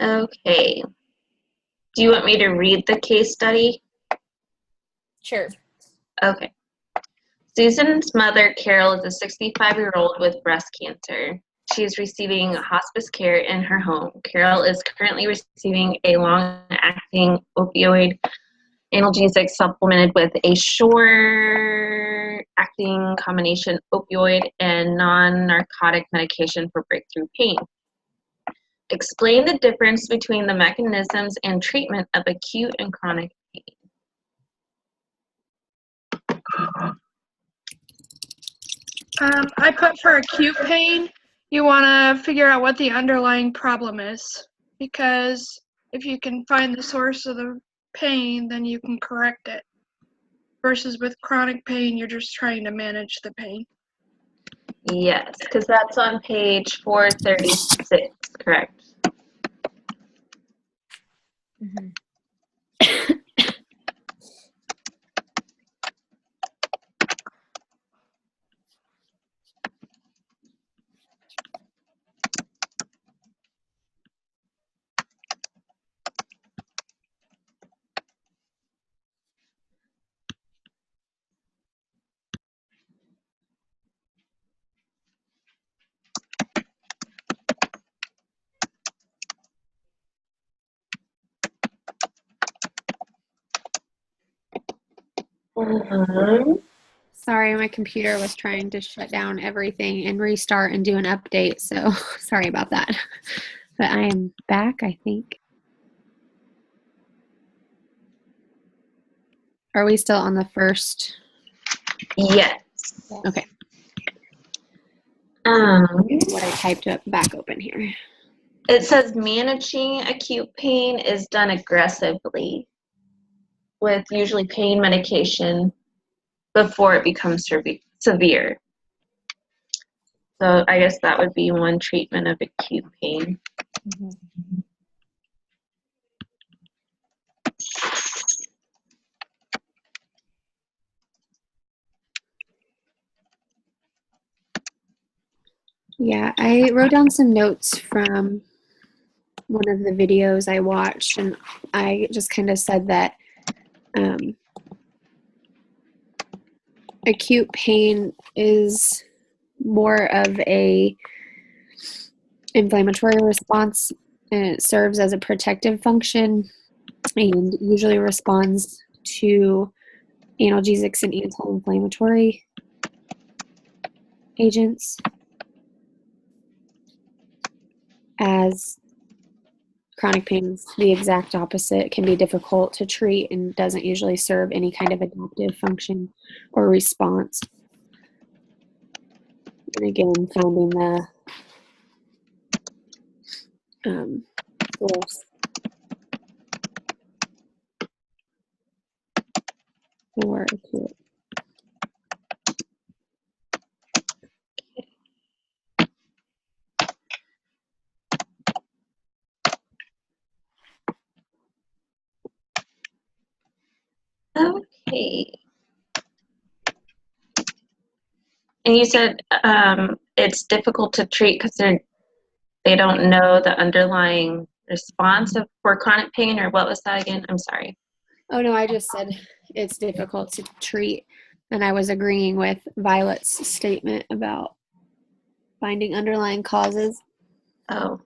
Okay. Do you want me to read the case study? Sure. Okay. Susan's mother, Carol, is a 65-year-old with breast cancer. She is receiving hospice care in her home. Carol is currently receiving a long-acting opioid analgesic supplemented with a short-acting combination opioid and non-narcotic medication for breakthrough pain. Explain the difference between the mechanisms and treatment of acute and chronic pain. I put for acute pain, you want to figure out what the underlying problem is, because if you can find the source of the pain, then you can correct it. Versus with chronic pain, you're just trying to manage the pain. Yes, because that's on page 436, correct? Mm-hmm. Sorry, my computer was trying to shut down everything and restart and do an update, so sorry about that. But I am back, I think. Are we still on the first? Yes. Okay. What I typed up back open here. It says managing acute pain is done aggressively with usually pain medication before it becomes severe. So I guess that would be one treatment of acute pain. Mm-hmm. Yeah, I wrote down some notes from one of the videos I watched, and I just kind of said that acute pain is more of a inflammatory response, and it serves as a protective function and usually responds to analgesics and anti-inflammatory agents, as chronic pain is the exact opposite. It can be difficult to treat and doesn't usually serve any kind of adaptive function or response. And again, finding the source for acute. Okay. And you said it's difficult to treat because they don't know the underlying response for chronic pain, or what was that again? I'm sorry. Oh, no, I just said it's difficult to treat. And I was agreeing with Violet's statement about finding underlying causes. Oh,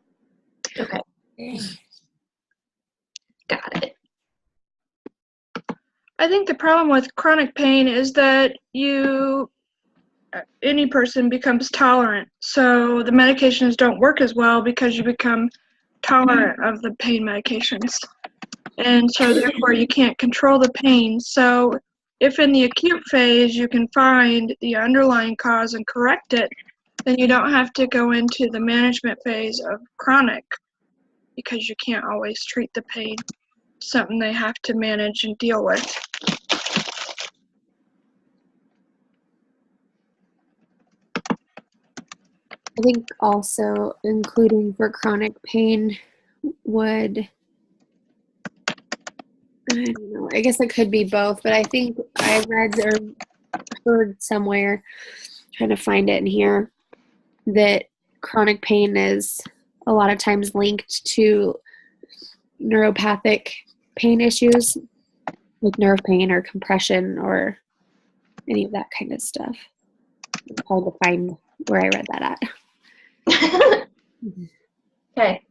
okay. Got it. I think the problem with chronic pain is that any person becomes tolerant. So the medications don't work as well because you become tolerant of the pain medications. And so therefore you can't control the pain. So if in the acute phase you can find the underlying cause and correct it, then you don't have to go into the management phase of chronic, because you can't always treat the pain. It's something they have to manage and deal with. I think also including for chronic pain would, I don't know, I guess it could be both, but I think I read or heard somewhere, trying to find it in here, that chronic pain is a lot of times linked to neuropathic pain issues, like nerve pain or compression or any of that kind of stuff. It's hard to find where I read that at. Okay.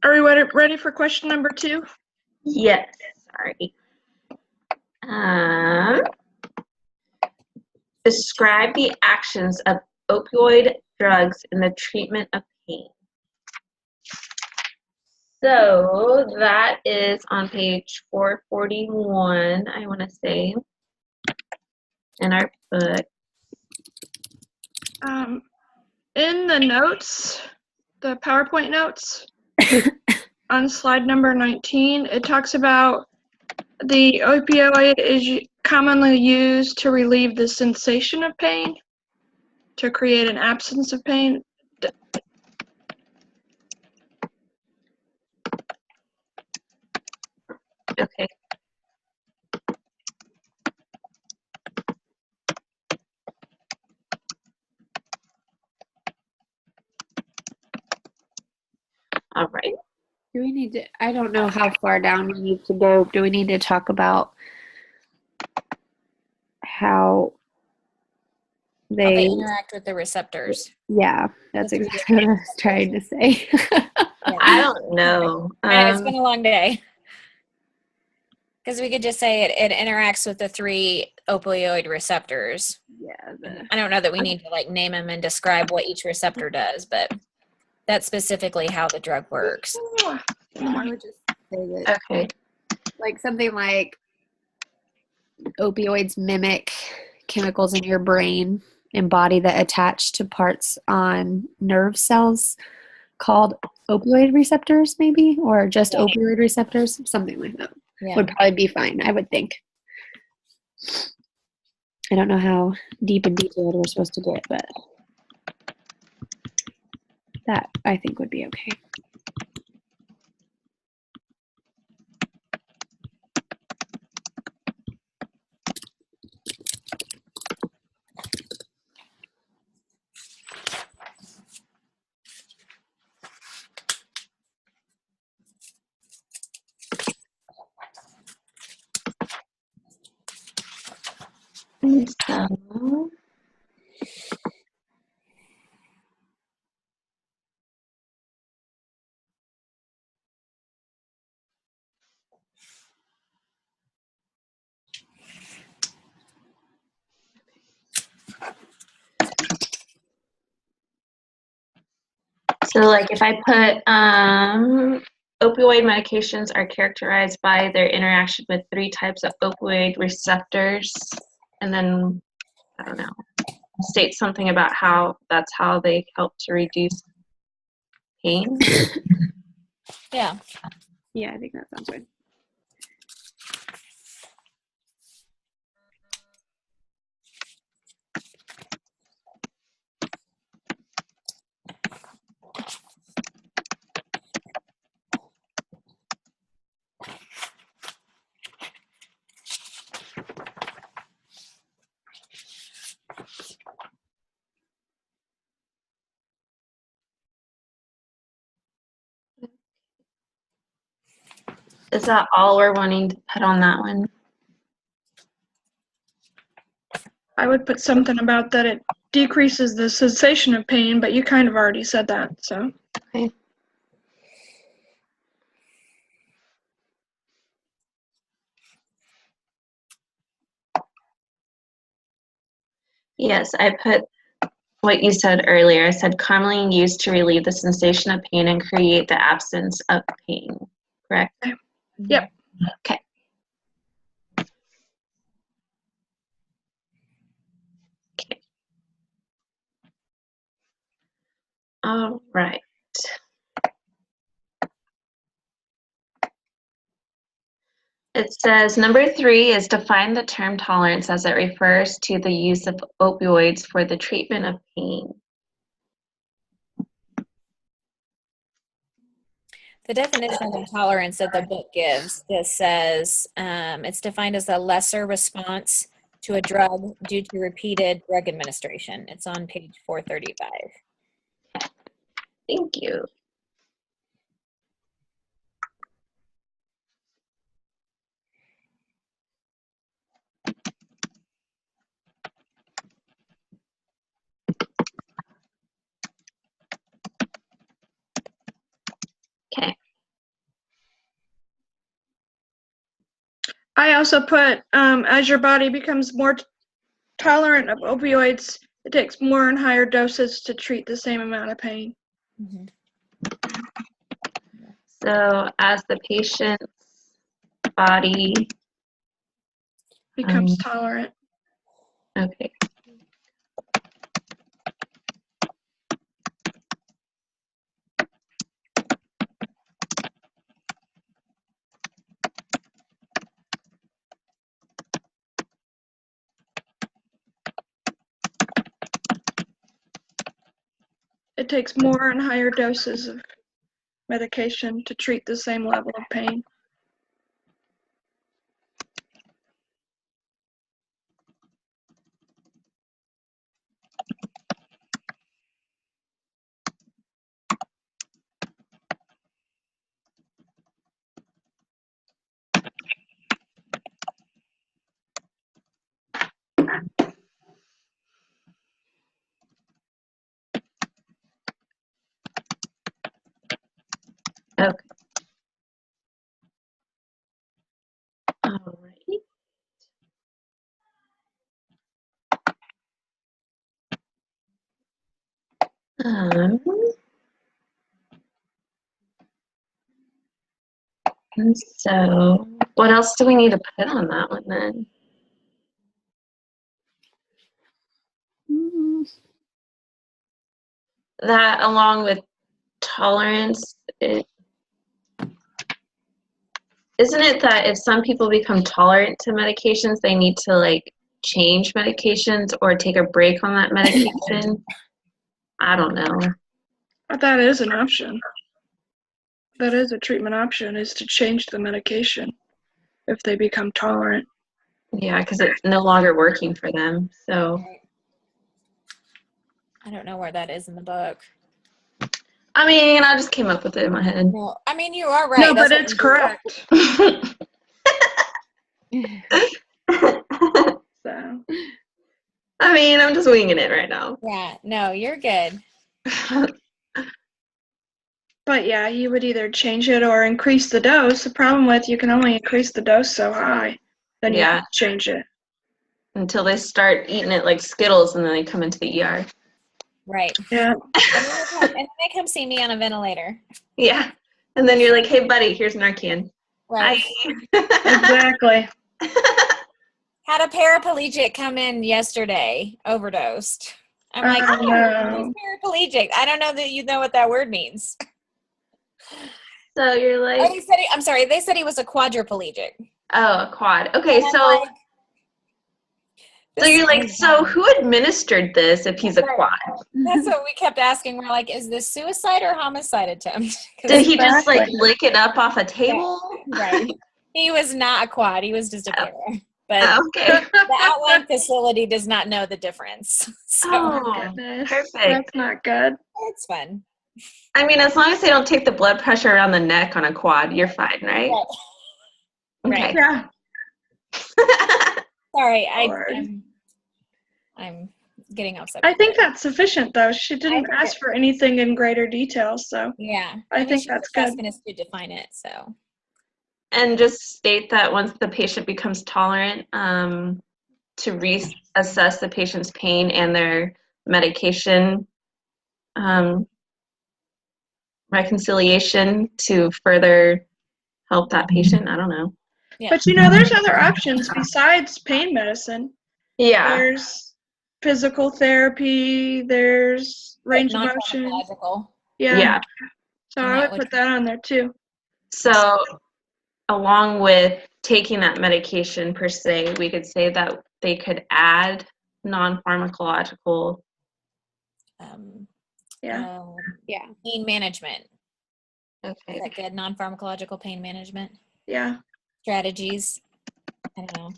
Are we ready for question number 2? Yes, sorry. Describe the actions of opioid drugs in the treatment of pain. So that is on page 441, I want to say, in our book. In the notes, the PowerPoint notes, on slide number 19, it talks about the opioid is commonly used to relieve the sensation of pain, to create an absence of pain. Okay. All right. Do we need to, I don't know how far down we need to go. Do we need to talk about how How they they, interact with the receptors. yeah, that's The three exactly what I was trying to say. Yeah. I don't know. It's been a long day. Because we could just say it interacts with the 3 opioid receptors. Yeah, I don't know that we need to like name them and describe what each receptor does, but that's specifically how the drug works. I would just say that, Okay. like something like opioids mimic chemicals in your brain and body that attach to parts on nerve cells called opioid receptors, maybe, or just Yeah. opioid receptors, something like that. Yeah. Would probably be fine, I would think. I don't know how deep and detailed we're supposed to get, but that I think would be okay. So, like if I put opioid medications are characterized by their interaction with 3 types of opioid receptors, and then I don't know, state something about how that's how they help to reduce pain. Yeah. Yeah, I think that sounds good. Is that all we're wanting to put on that one? I would put something about that it decreases the sensation of pain, but you kind of already said that, so. Okay. Yes, I put what you said earlier. I said commonly used to relieve the sensation of pain and create the absence of pain. Correct? Yep. Okay. Okay. All right. It says number 3 is define the term tolerance as it refers to the use of opioids for the treatment of pain. The definition of intolerance that the book gives just says it's defined as a lesser response to a drug due to repeated drug administration. It's on page 435. Thank you. Okay. I also put, as your body becomes more tolerant of opioids, it takes more and higher doses to treat the same amount of pain. Mhm. So as the patient's body, Becomes tolerant. okay. It takes more and higher doses of medication to treat the same level of pain. Okay. All right. And so what else do we need to put on that one then? Mm, That along with tolerance, isn't it that if some people become tolerant to medications, they need to like change medications or take a break on that medication? I don't know. But that is an option. That is a treatment option, is to change the medication if they become tolerant. Yeah, because it's no longer working for them. So, I don't know where that is in the book. I mean, I just came up with it in my head. No, I mean, you are right. No, That's but what it's we do. correct. I So, mean, I'm just winging it right now. Yeah, no, you're good. but yeah, you would either change it or increase the dose. The problem with you can only increase the dose so high, then you Yeah. can change it. Until they start eating it like Skittles and then they come into the ER. Right. Yeah. And then they come see me on a ventilator. Yeah. And then you're like, hey, buddy, here's Narcan. Right. Hi. Exactly. Had a paraplegic come in yesterday, overdosed. I'm like, Oh, oh, no. he's paraplegic. I don't know that you know what that word means. So you're Oh, like, I'm sorry, they said he was a quadriplegic. oh, a quad. Okay, And I'm so like, so you're like, so who administered this if he's a Right. quad? That's what we kept asking. We're like, is this suicide or homicide attempt? 'Cause- Did he just like Exactly. lick it up off a table? Right. He was not a quad. He was just a para. But Oh, okay. the outline facility does not know the difference. So Oh, Goodness. perfect. That's not good. it's fun. I mean, as long as they don't take the blood pressure around the neck on a quad, you're fine, right? Right. Okay. Yeah. Sorry, Lord. I'm getting off I subject. think that's sufficient, though. She didn't think ask for anything in greater detail, so Yeah. I mean, think she that's was good. asking us to define it, so And just state that once the patient becomes tolerant, to reassess the patient's pain and their medication reconciliation to further help that patient. I don't know. Yeah. But there's other options besides pain medicine. Yeah. There's physical therapy, there's range of motion. Non-pharmacological. Yeah. So And I that would would- put that on there too. So along with taking that medication per se, we could say that they could add non-pharmacological. Yeah. Yeah. Pain management. Is Okay. that good? Non-pharmacological pain management Yeah. strategies. I don't know.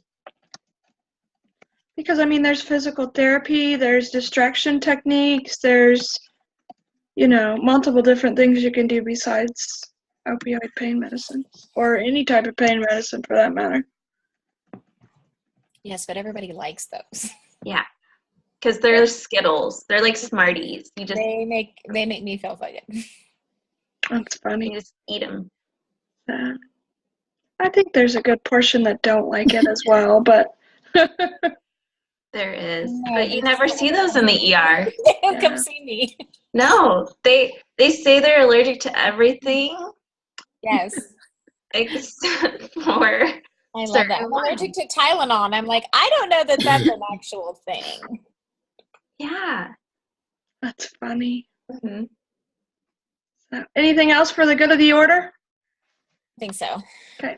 Because there's physical therapy, there's distraction techniques, there's multiple different things you can do besides opioid pain medicine or any type of pain medicine for that matter. Yes, but everybody likes those. Yeah. Because they're Skittles. They're like Smarties. You just They make me feel so good. That's funny. eat them. I think there's a good portion that don't like it as well, but There is, No, but you they never just- see those in the ER. Yeah. Come see me. No, they say they're allergic to everything Yes. except for I love certain that. I'm allergic ones. to Tylenol. And I'm like, I don't know that that's an actual thing. Yeah. that's funny. hmm So, anything else for the good of the order? I think so. Okay.